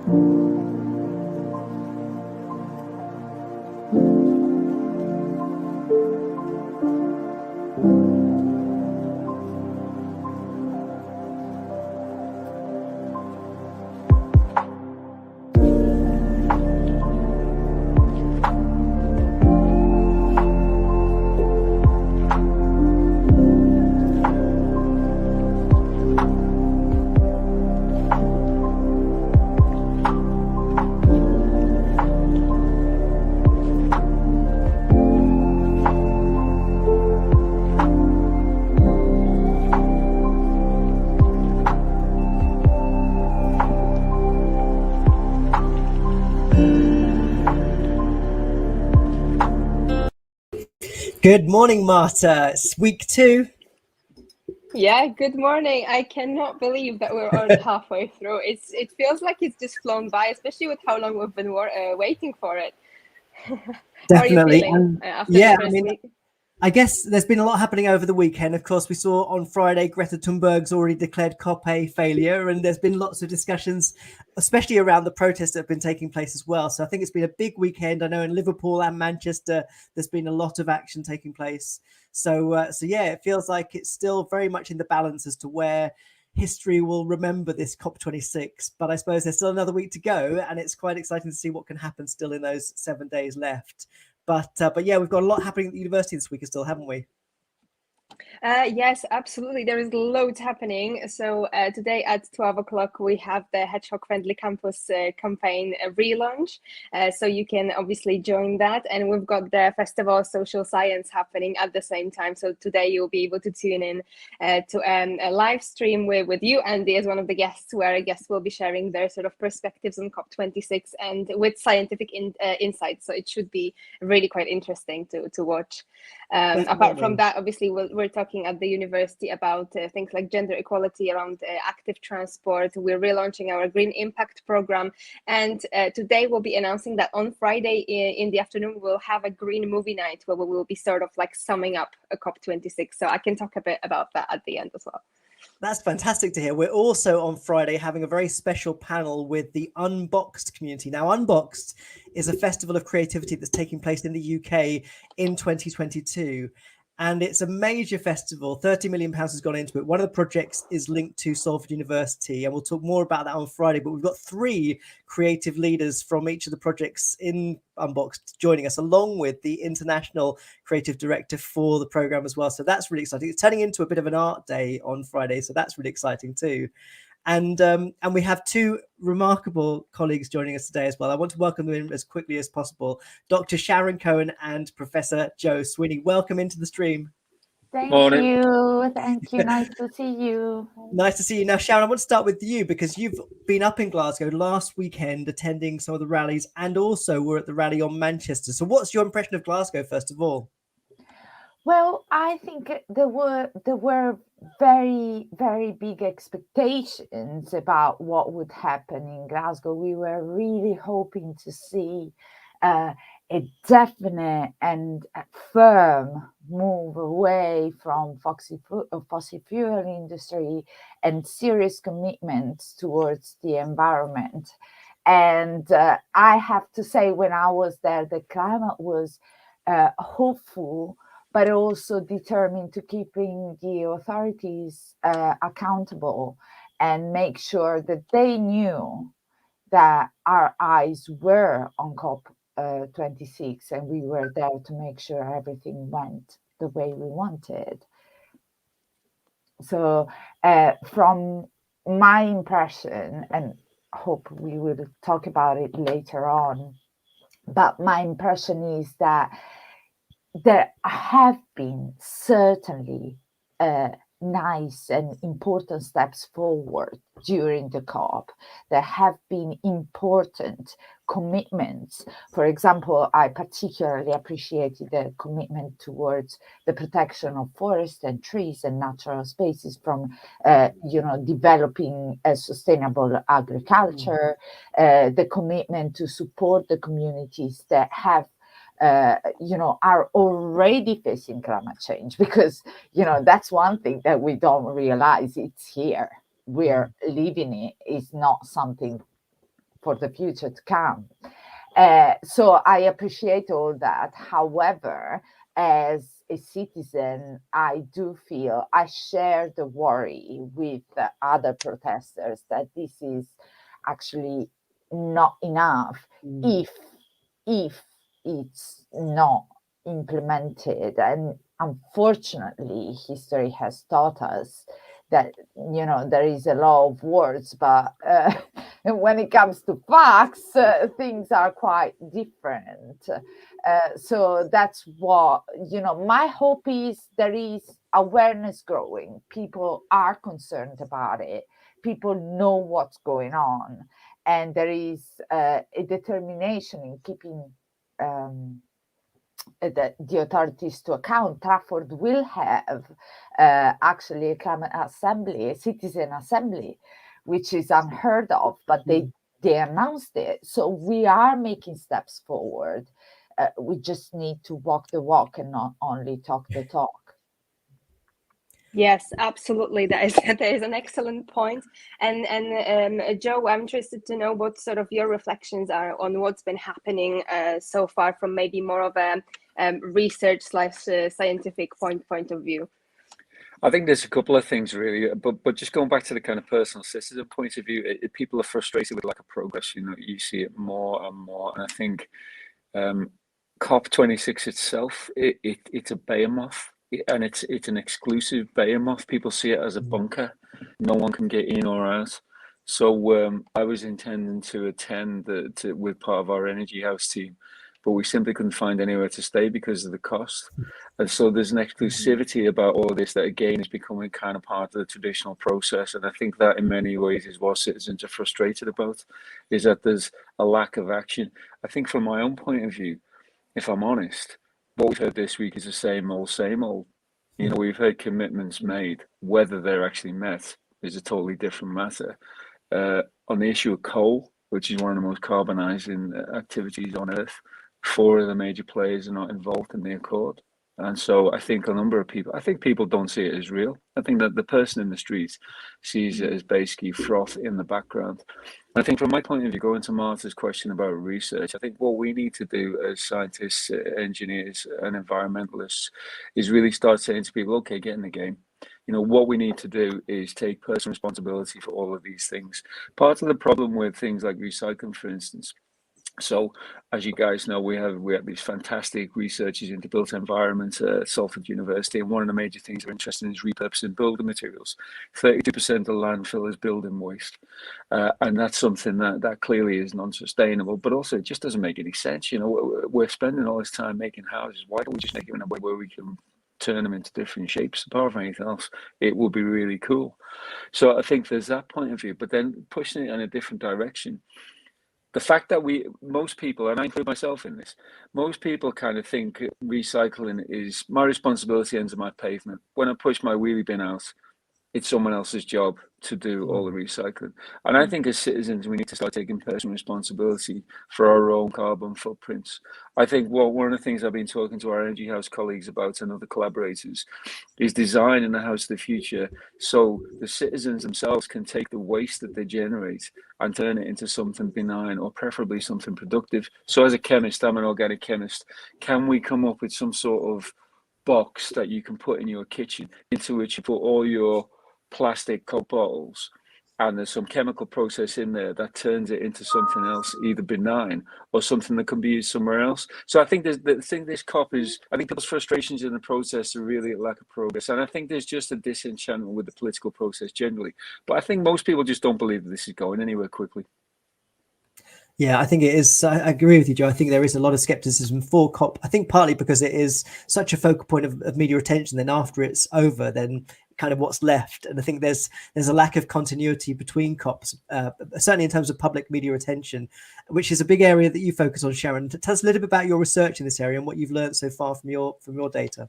Good morning, Marta. It's week 2. Yeah, good morning. I cannot believe that we're already halfway through. It feels like it's just flown by, especially with how long we've been waiting for it. Definitely. How are you feeling after the first week? I guess there's been a lot happening over the weekend. Of course, we saw on Friday Greta Thunberg's already declared COP a failure, and there's been lots of discussions, especially around the protests that have been taking place as well. So I think it's been a big weekend. I know in Liverpool and Manchester, there's been a lot of action taking place. So yeah, it feels like it's still very much in the balance as to where history will remember this COP26. But I suppose there's still another week to go, and it's quite exciting to see what can happen still in those 7 days left. But yeah, we've got a lot happening at the university this week still, haven't we? Yes, absolutely. There is loads happening. So today at 12 o'clock, we have the Hedgehog Friendly Campus campaign relaunch. So you can obviously join that. And we've got the Festival of Social Science happening at the same time. So today you'll be able to tune in to a live stream with you, Andy, as one of the guests, where guests will be sharing their sort of perspectives on COP26 and with scientific insights. So it should be really quite interesting to watch. Apart from that, obviously, we're talking at the university about things like gender equality around active transport. We're relaunching our Green Impact program. And today we'll be announcing that on Friday in the afternoon, we'll have a green movie night where we will be sort of like summing up a COP26. So I can talk a bit about that at the end as well. That's fantastic to hear. We're also on Friday having a very special panel with the Unboxed community. Now, Unboxed is a festival of creativity that's taking place in the UK in 2022. And it's a major festival. £30 million has gone into it. One of the projects is linked to Salford University, and we'll talk more about that on Friday. But we've got 3 creative leaders from each of the projects in Unboxed joining us, along with the international creative director for the program as well. So that's really exciting. It's turning into a bit of an art day on Friday, so that's really exciting too. And we have 2 remarkable colleagues joining us today as well. I want to welcome them in as quickly as possible. Dr. Sharon Coen and Professor Joe Sweeney. Welcome into the stream. Thank you. Thank you. Nice to see you. Nice to see you. Now, Sharon, I want to start with you because you've been up in Glasgow last weekend attending some of the rallies and also were at the rally on Manchester. So what's your impression of Glasgow, first of all? Well, I think there were very, very big expectations about what would happen in Glasgow. We were really hoping to see a definite and firm move away from fossil fuel industry and serious commitments towards the environment. And I have to say, when I was there, the climate was hopeful, but also determined to keeping the authorities accountable and make sure that they knew that our eyes were on COP26 and we were there to make sure everything went the way we wanted. So from my impression, and hope we will talk about it later on, but my impression is that there have been certainly nice and important steps forward during the COP. There have been important commitments. For example, I particularly appreciated the commitment towards the protection of forests and trees and natural spaces from, developing a sustainable agriculture, the commitment to support the communities that have are already facing climate change, because, that's one thing that we don't realize. It's here. We're living it. It's not something for the future to come. So I appreciate all that. However, as a citizen, I do feel I share the worry with the other protesters that this is actually not enough if it's not implemented. And unfortunately, history has taught us that, you know, there is a lot of words, but when it comes to facts, things are quite different. So that's what, you know, my hope is there is awareness growing. People are concerned about it. People know what's going on. And there is a determination in keeping the authorities to account. Trafford will have actually a climate assembly, a citizen assembly, which is unheard of, but they announced it. So we are making steps forward. We just need to walk the walk and not only talk the talk. Yes, absolutely. That is an excellent point. And Joe, I'm interested to know what sort of your reflections are on what's been happening so far from maybe more of a research / scientific point of view. I think there's a couple of things really, but just going back to the kind of personal citizen point of view, people are frustrated with lack of progress. You know, you see it more and more, and I think COP26 itself, it's a behemoth. And it's an exclusive behemoth. People see it as a bunker. No one can get in or out. So I was intending to attend with part of our Energy House team, but we simply couldn't find anywhere to stay because of the cost. And so there's an exclusivity about all this that again is becoming kind of part of the traditional process. And I think that in many ways is what citizens are frustrated about, is that there's a lack of action. I think from my own point of view, if I'm honest, what we've heard this week is the same old, same old. You know, we've heard commitments made. Whether they're actually met is a totally different matter. On the issue of coal, which is one of the most carbonizing activities on Earth, 4 of the major players are not involved in the accord. And so I think people don't see it as real. I think that the person in the streets sees it as basically froth in the background. I think from my point of view, going to Martha's question about research, I think what we need to do as scientists, engineers and environmentalists is really start saying to people, okay, get in the game. You know, what we need to do is take personal responsibility for all of these things. Part of the problem with things like recycling, for instance, so, as you guys know, we have these fantastic researchers into built environment at Salford University, and one of the major things we're interested in is repurposing building materials. 32% of landfill is building waste, and that's something that clearly is non-sustainable, but also it just doesn't make any sense. You know, we're spending all this time making houses. Why don't we just make it in a way where we can turn them into different shapes? Apart from anything else, it would be really cool. So I think there's that point of view, but then pushing it in a different direction. The fact that most people, and I include myself in this, most people kind of think recycling is my responsibility, ends on my pavement. When I push my wheelie bin out, it's someone else's job to do all the recycling. And I think as citizens, we need to start taking personal responsibility for our own carbon footprints. I think one of the things I've been talking to our Energy House colleagues about and other collaborators is designing the house of the future so the citizens themselves can take the waste that they generate and turn it into something benign or preferably something productive. So as a chemist, I'm an organic chemist, can we come up with some sort of box that you can put in your kitchen into which you put all your plastic Coke bottles, and there's some chemical process in there that turns it into something else, either benign or something that can be used somewhere else. So I think this COP is, I think people's frustrations in the process are really a lack of progress, and I think there's just a disenchantment with the political process generally. But I think most people just don't believe that this is going anywhere quickly. Yeah, I think it is. I agree with you, Joe. I think there is a lot of skepticism for COP. I think partly because it is such a focal point of media attention. Then after it's over, then kind of what's left. And I think there's a lack of continuity between COPs, certainly in terms of public media attention, which is a big area that you focus on, Sharon. Tell us a little bit about your research in this area and what you've learned so far from your data.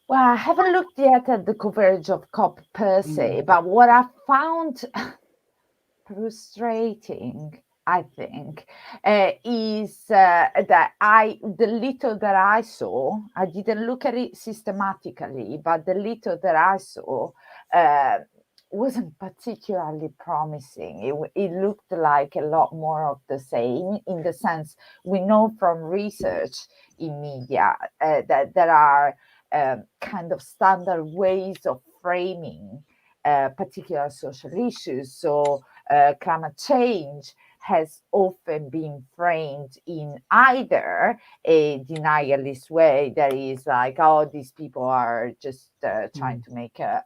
Well, I haven't looked yet at the coverage of COP per se, but what I found frustrating, I think, is that the little that I saw, I didn't look at it systematically, but the little that I saw wasn't particularly promising. It looked like a lot more of the same, in the sense we know from research in media that there are kind of standard ways of framing particular social issues. So climate change has often been framed in either a denialist way, that is like, oh, these people are just trying to make a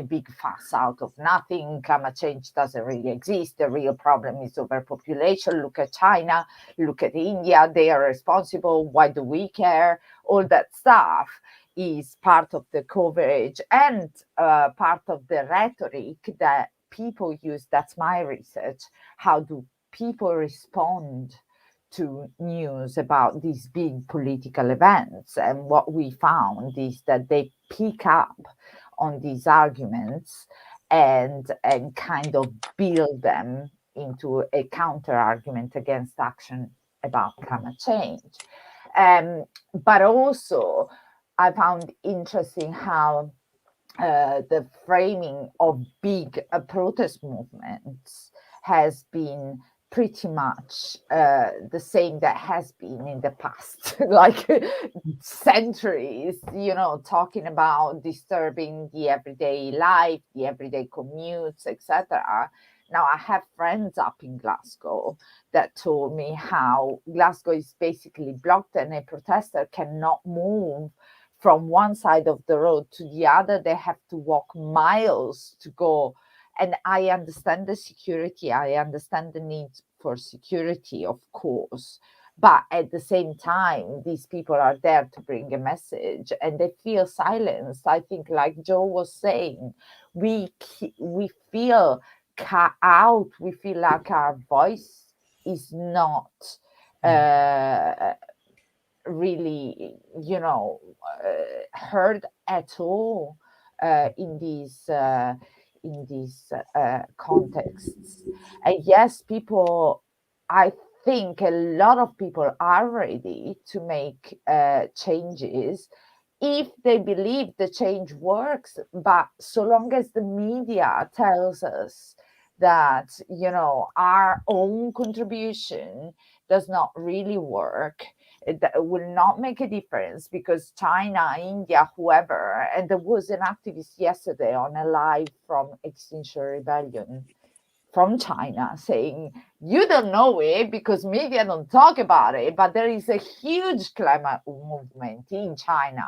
big fuss out of nothing. Climate change doesn't really exist. The real problem is overpopulation. Look at China, look at India, they are responsible. Why do we care? All that stuff is part of the coverage and part of the rhetoric that people use. That's my research. How do people respond to news about these big political events? And what we found is that they pick up on these arguments and kind of build them into a counter argument against action about climate change. But also, I found interesting how the framing of big protest movements has been pretty much the same that has been in the past, like centuries, talking about disturbing the everyday life, the everyday commutes, etc. Now, I have friends up in Glasgow that told me how Glasgow is basically blocked and a protester cannot move from one side of the road to the other. They have to walk miles to go. And I understand the security. I understand the need for security, of course. But at the same time, these people are there to bring a message and they feel silenced. I think, like Joe was saying, we feel cut out. We feel like our voice is not really, heard at all in these contexts. And yes, people, I think a lot of people are ready to make changes if they believe the change works. But so long as the media tells us that, our own contribution does not really work, it will not make a difference, because China, India, whoever, and there was an activist yesterday on a live from Extinction Rebellion from China saying, you don't know it because media don't talk about it, but there is a huge climate movement in China,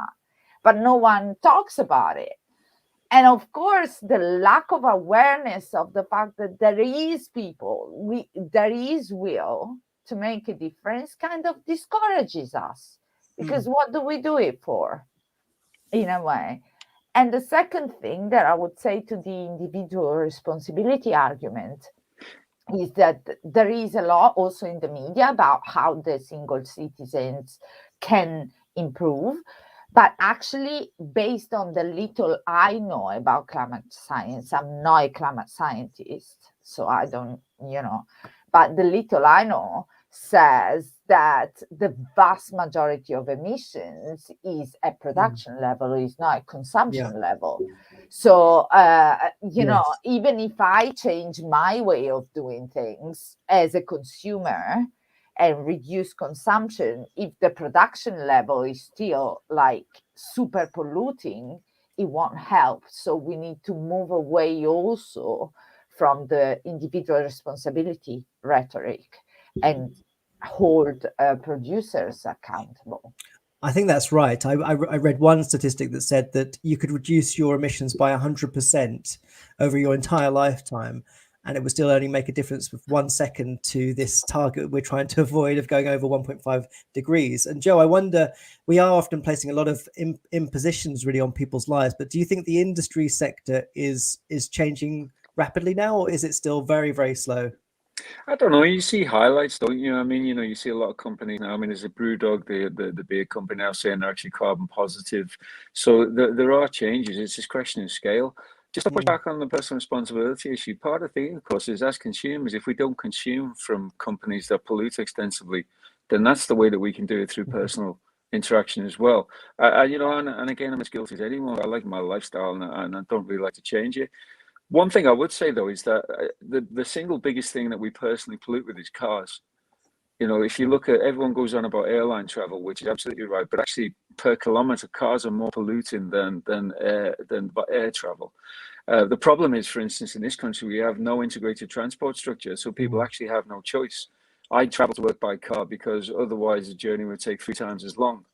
but no one talks about it. And of course, the lack of awareness of the fact that there is there is will to make a difference kind of discourages us, because what do we do it for, in a way? And the second thing that I would say to the individual responsibility argument is that there is a lot also in the media about how the single citizens can improve. But actually, based on the little I know about climate science, I'm not a climate scientist, so I don't, but the little I know says that the vast majority of emissions is at production level, is not at consumption level. So, even if I change my way of doing things as a consumer and reduce consumption, if the production level is still like super polluting, it won't help. So we need to move away also from the individual responsibility rhetoric and hold producers accountable. I think that's right. I read one statistic that said that you could reduce your emissions by 100% over your entire lifetime, and it would still only make a difference with 1 second to this target we're trying to avoid of going over 1.5 degrees. And Joe, I wonder, we are often placing a lot of impositions really on people's lives, but do you think the industry sector is changing rapidly now, or is it still very, very slow? I don't know. You see highlights, don't you? I mean, you see a lot of companies now. I mean, there's a Brewdog, the beer company now, saying they're actually carbon positive. So there are changes. It's just a question of scale. Just to push back on the personal responsibility issue, part of the thing, of course, is as consumers, if we don't consume from companies that pollute extensively, then that's the way that we can do it, through personal interaction as well. You know, and again, I'm as guilty as anyone. I like my lifestyle, and I don't really like to change it. One thing I would say though is that the single biggest thing that we personally pollute with is cars. You know, if you look at, everyone goes on about airline travel, which is absolutely right, but actually per kilometer, cars are more polluting than air travel. The problem is, for instance, in this country, we have no integrated transport structure, so people actually have no choice. I travel to work by car because otherwise the journey would take 3 times as long.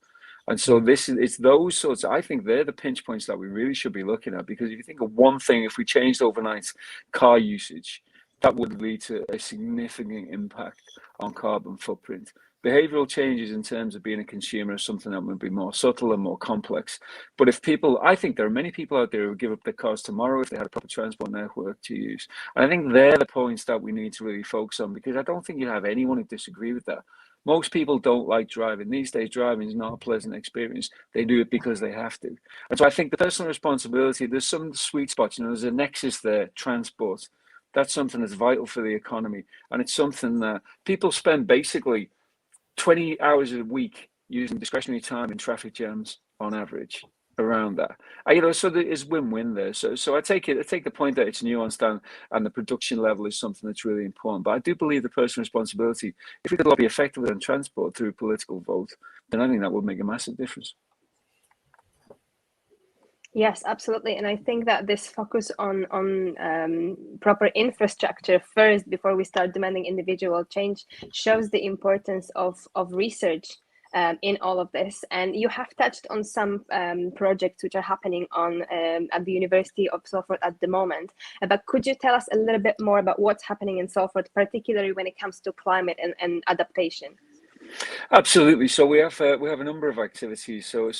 And so it's those sorts, I think they're the pinch points that we really should be looking at, because if you think of one thing, if we changed overnight car usage, that would lead to a significant impact on carbon footprint. Behavioral changes in terms of being a consumer is something that would be more subtle and more complex. But if people, I think there are many people out there who would give up their cars tomorrow if they had a proper transport network to use. And I think they're the points that we need to really focus on, because I don't think you have anyone who disagree with that. Most people don't like driving. These days, driving is not a pleasant experience. They do it because they have to. And so I think the personal responsibility, there's some sweet spots, you know, there's a nexus there, transport. That's something that's vital for the economy. And it's something that people spend basically 20 hours a week using discretionary time in traffic jams on average around that. You know, so there is win-win there. So I take the point that it's nuanced and the production level is something that's really important. But I do believe the personal responsibility, if we could lobby effectively on transport through political vote, then I think that would make a massive difference. Yes, absolutely. And I think that this focus on proper infrastructure first before we start demanding individual change shows the importance of research in all of this. And you have touched on some projects which are happening on at the University of Salford at the moment. But could you tell us a little bit more about what's happening in Salford, particularly when it comes to climate and adaptation? Absolutely. So we have a number of activities. So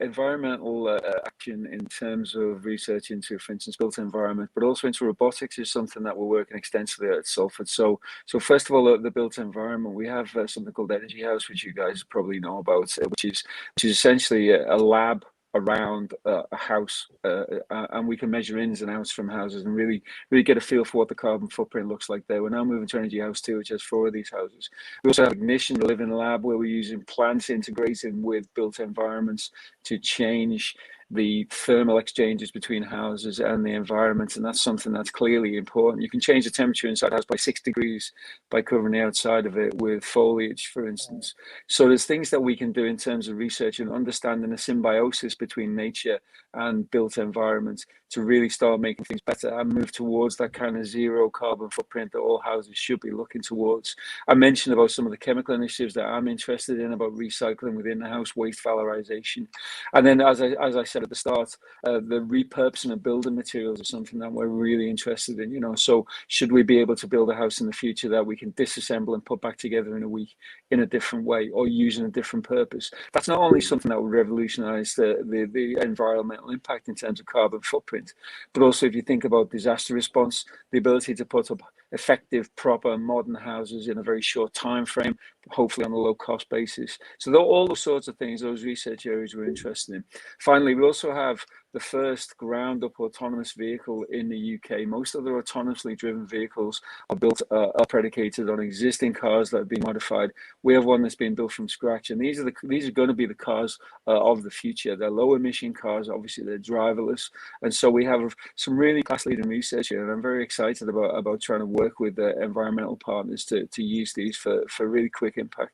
environmental action in terms of research into, for instance, built environment, but also into robotics is something that we're working extensively at Salford. So first of all, the built environment, we have something called Energy House, which you guys probably know about, which is essentially a lab around a house, and we can measure ins and outs from houses and really get a feel for what the carbon footprint looks like there. We're now moving to Energy House 2, which has 4 of these houses. We also have Ignition, the living lab, where we're using plants integrated with built environments to change the thermal exchanges between houses and the environment, and that's something that's clearly important. You can change the temperature inside a house by 6 degrees by covering the outside of it with foliage, for instance. So there's things that we can do in terms of research and understanding the symbiosis between nature and built environment to really start making things better and move towards that kind of zero carbon footprint that all houses should be looking towards. I mentioned about some of the chemical initiatives that I'm interested in, about recycling within the house, waste valorization. And then, as I said at the start, the repurposing of building materials is something that we're really interested in. You know, so should we be able to build a house in the future that we can disassemble and put back together in a week in a different way or using a different purpose? That's not only something that would revolutionize the environmental impact in terms of carbon footprint, but also if you think about disaster response, the ability to put up effective, proper, modern houses in a very short time frame, hopefully on a low cost basis. So all those sorts of things, those research areas we're interested in. Finally, we also have the first ground up autonomous vehicle in the UK. Most other autonomously driven vehicles are built, are predicated on existing cars that have been modified. We have one that's been built from scratch, and these are going to be the cars of the future. They're low emission cars, obviously they're driverless, and so we have some really class leading research here, and I'm very excited about trying to work with environmental partners to use these for really quick impact.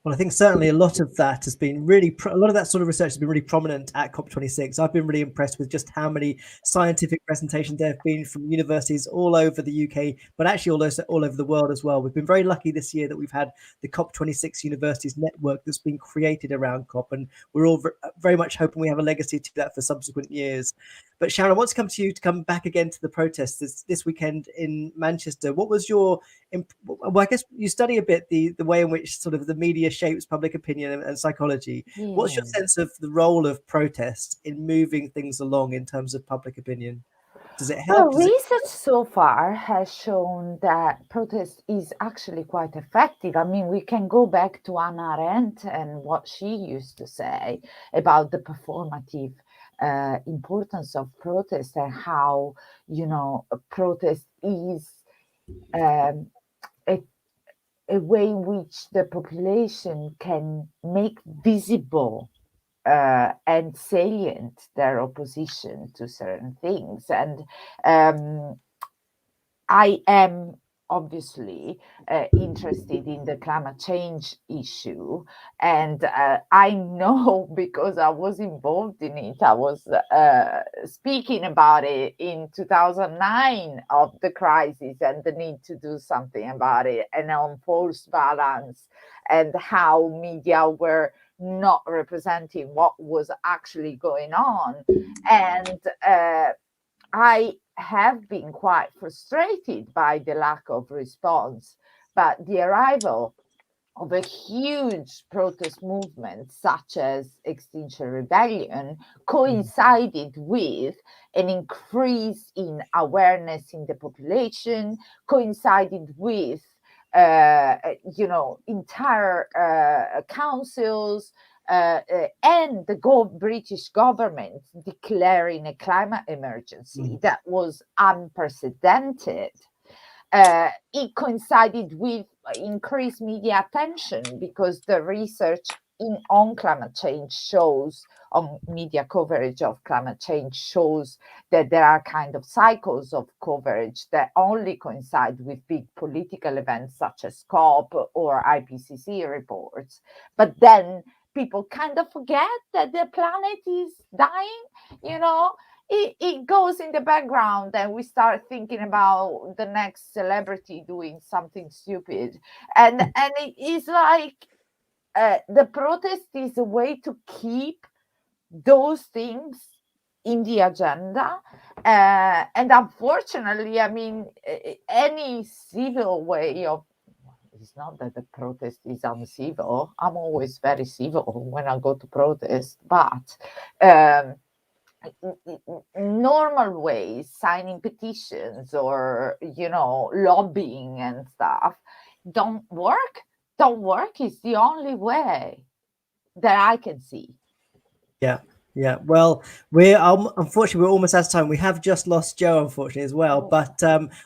Well, I think certainly a lot of that has been a lot of that sort of research has been really prominent at COP26. I've been really impressed with just how many scientific presentations there have been from universities all over the UK, but actually all over the world as well. We've been very lucky this year that we've had the COP26 Universities Network that's been created around COP, and we're all very much hoping we have a legacy to that for subsequent years. But Sharon, I want to come to you to come back again to the protests this weekend in Manchester. What was your, well, I guess you study a bit the way in which sort of the media shapes public opinion and psychology. Yeah. What's your sense of the role of protest in moving things along in terms of public opinion? Does it help? Well, research so far has shown that protest is actually quite effective. I mean, we can go back to Hannah Arendt and what she used to say about the performative importance of protest and how, you know, protest is a way in which the population can make visible and salient their opposition to certain things. And I am obviously interested in the climate change issue, and I know because I was involved in it. I was speaking about it in 2009 of the crisis and the need to do something about it, and on force balance, and how media were not representing what was actually going on. And I have been quite frustrated by the lack of response, but the arrival of a huge protest movement such as Extinction Rebellion coincided with an increase in awareness in the population, coincided with entire councils and the British government declaring a climate emergency that was unprecedented. It coincided with increased media attention because the research on climate change shows, on media coverage of climate change shows that there are kind of cycles of coverage that only coincide with big political events such as COP or IPCC reports. But then people kind of forget that the planet is dying, it goes in the background, and we start thinking about the next celebrity doing something stupid. And it is like the protest is a way to keep those things in the agenda. And unfortunately, I mean, any civil way of, it's not that the protest is uncivil. I'm always very civil when I go to protest, but normal ways, signing petitions or lobbying and stuff, don't work. Is the only way that I can see. Yeah. Well, unfortunately we're almost out of time. We have just lost Joe, unfortunately, as well. But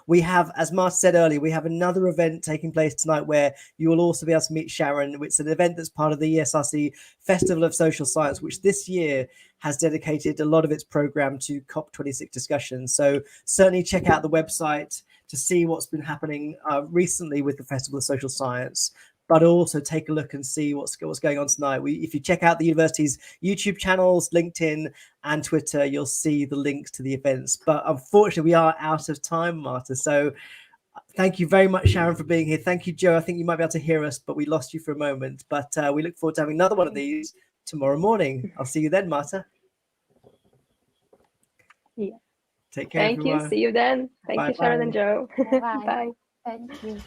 we have, as Marta said earlier, we have another event taking place tonight where you will also be able to meet Sharon. It's an event that's part of the ESRC Festival of Social Science, which this year has dedicated a lot of its program to COP26 discussions. So certainly check out the website to see what's been happening recently with the Festival of Social Science, but also take a look and see what's going on tonight. If you check out the university's YouTube channels, LinkedIn and Twitter, you'll see the links to the events. But unfortunately, we are out of time, Marta. So thank you very much, Sharon, for being here. Thank you, Joe. I think you might be able to hear us, but we lost you for a moment. But we look forward to having another one of these tomorrow morning. I'll see you then, Marta. Yeah. Take care, Thank everyone. you. See you then. Thank you, Sharon and Joe. Bye. Bye. Thank you.